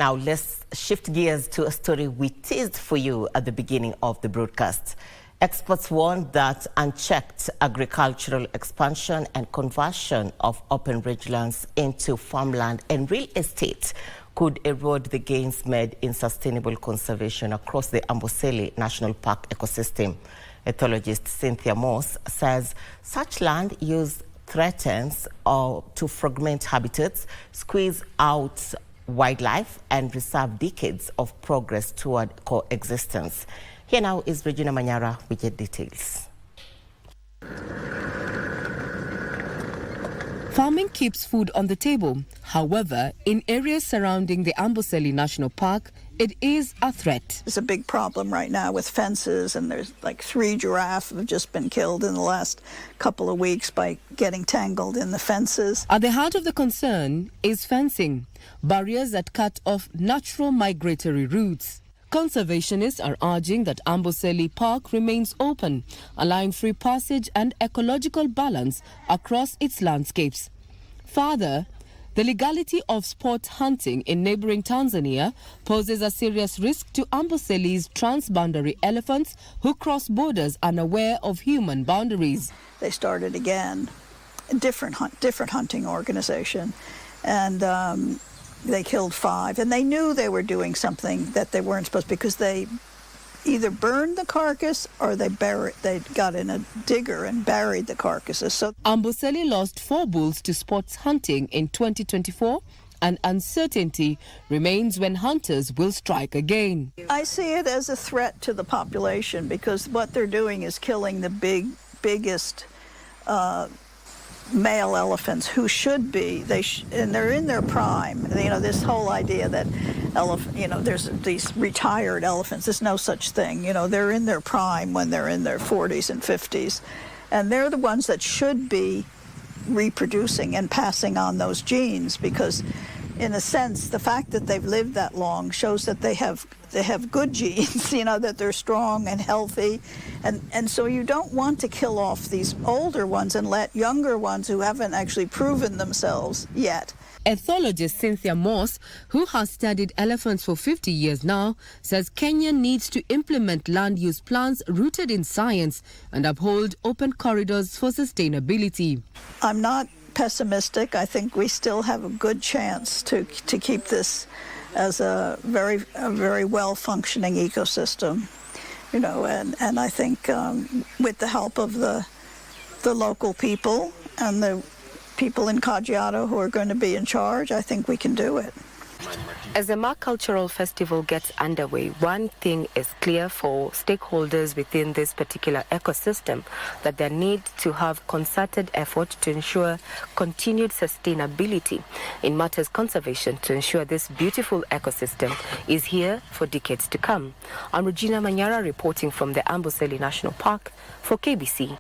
Now, let's shift gears to a story we teased for you at the beginning of the broadcast. Experts warn that unchecked agricultural expansion and conversion of open rangelands into farmland and real estate could erode the gains made in sustainable conservation across the Amboseli National Park ecosystem. Ethologist Cynthia Moss says such land use threatens to fragment habitats, squeeze out wildlife, and reserve decades of progress toward coexistence. Here now is Regina Manyara with the details. Farming keeps food on the table. However, in areas surrounding the Amboseli National Park, it is a threat. It's a big problem right now with fences, and there's like 3 giraffes have just been killed in the last couple of weeks by getting tangled in the fences. At the heart of the concern is fencing, barriers that cut off natural migratory routes. Conservationists are urging that Amboseli Park remains open, allowing free passage and ecological balance across its landscapes. Further, the legality of sport hunting in neighboring Tanzania poses a serious risk to Amboseli's transboundary elephants who cross borders unaware of human boundaries. They started again, a different hunting organization, and they killed 5, and they knew they were doing something that they weren't supposed to, because they either burned the carcass or they got in a digger and buried the carcasses. So Amboseli lost 4 bulls to sports hunting in 2024, and uncertainty remains when hunters will strike again. I see it as a threat to the population, because what they're doing is killing the biggest male elephants, who should be, and they're in their prime. You know, this whole idea that there's these retired elephants. There's no such thing. You know, they're in their prime when they're in their 40s and 50s, and they're the ones that should be reproducing and passing on those genes, because in a sense the fact that they've lived that long shows that they have good genes, you know, that they're strong and healthy, and so you don't want to kill off these older ones and let younger ones who haven't actually proven themselves yet. Ethologist Cynthia Moss, who has studied elephants for 50 years now, says Kenya needs to implement land use plans rooted in science and uphold open corridors for sustainability. I'm not pessimistic. I think we still have a good chance to keep this as a very well-functioning ecosystem, you know, and I think with the help of the local people and the people in Kajiado who are going to be in charge, I think we can do it. As the Mark Cultural Festival gets underway, one thing is clear for stakeholders within this particular ecosystem, that they need to have concerted effort to ensure continued sustainability in matters conservation, to ensure this beautiful ecosystem is here for decades to come. I'm Regina Manyara reporting from the Amboseli National Park for KBC.